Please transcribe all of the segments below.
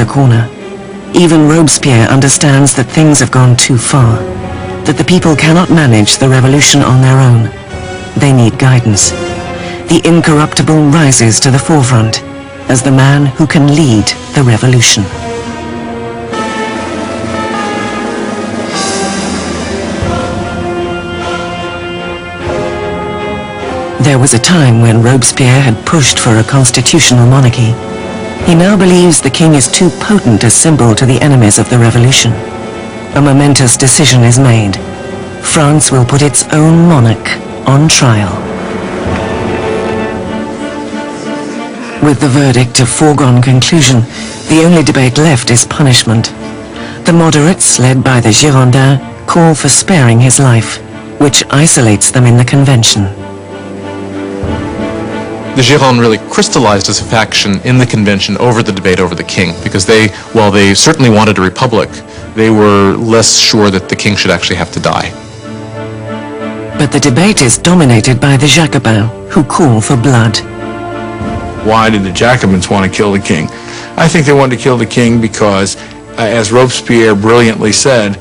a corner. Even Robespierre understands that things have gone too far, that the people cannot manage the revolution on their own. They need guidance. The incorruptible rises to the forefront as the man who can lead the revolution. There was a time when Robespierre had pushed for a constitutional monarchy. He now believes the king is too potent a symbol to the enemies of the revolution. A momentous decision is made. France will put its own monarch on trial. With the verdict a foregone conclusion, the only debate left is punishment. The moderates, led by the Girondins, call for sparing his life, which isolates them in the convention. The Girondins really crystallized as a faction in the convention over the debate over the king, because while they certainly wanted a republic, they were less sure that the king should actually have to die. But the debate is dominated by the Jacobins, who call for blood. Why did the Jacobins want to kill the king? I think they wanted to kill the king because, as Robespierre brilliantly said,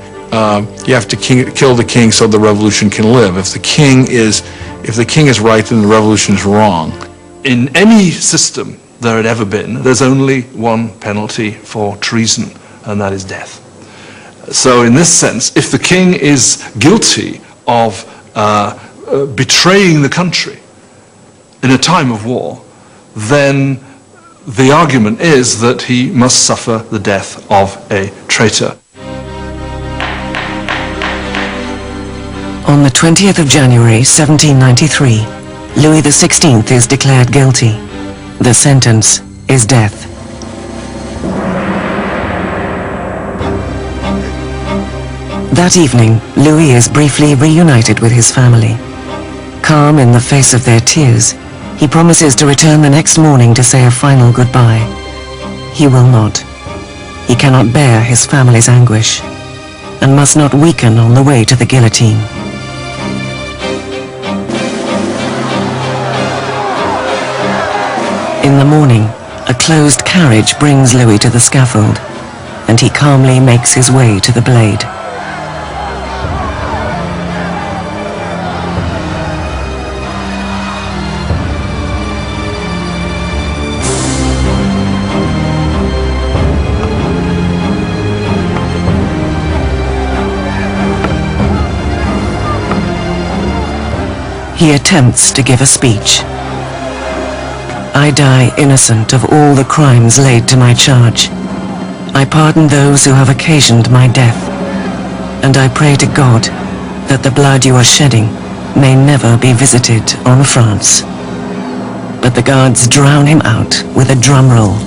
you have to kill the king so the revolution can live. If the king is right, then the revolution is wrong. In any system there had ever been, there's only one penalty for treason, and that is death. So in this sense, if the king is guilty of betraying the country in a time of war, then the argument is that he must suffer the death of a traitor. On the 20th of January 1793, Louis XVI is declared guilty. The sentence is death. That evening, Louis is briefly reunited with his family. Calm in the face of their tears, he promises to return the next morning to say a final goodbye. He will not. He cannot bear his family's anguish, and must not weaken on the way to the guillotine. In the morning, a closed carriage brings Louis to the scaffold, and he calmly makes his way to the blade. He attempts to give a speech. I die innocent of all the crimes laid to my charge. I pardon those who have occasioned my death, and I pray to God that the blood you are shedding may never be visited on France. But the guards drown him out with a drum roll.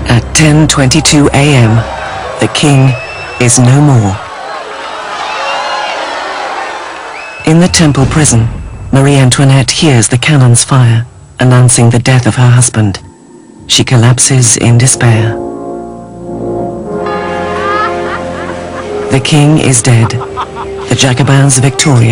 At 10:22 a.m., the king is no more. In the Temple prison, Marie Antoinette hears the cannons fire, announcing the death of her husband. She collapses in despair. The king is dead. The Jacobins victorious.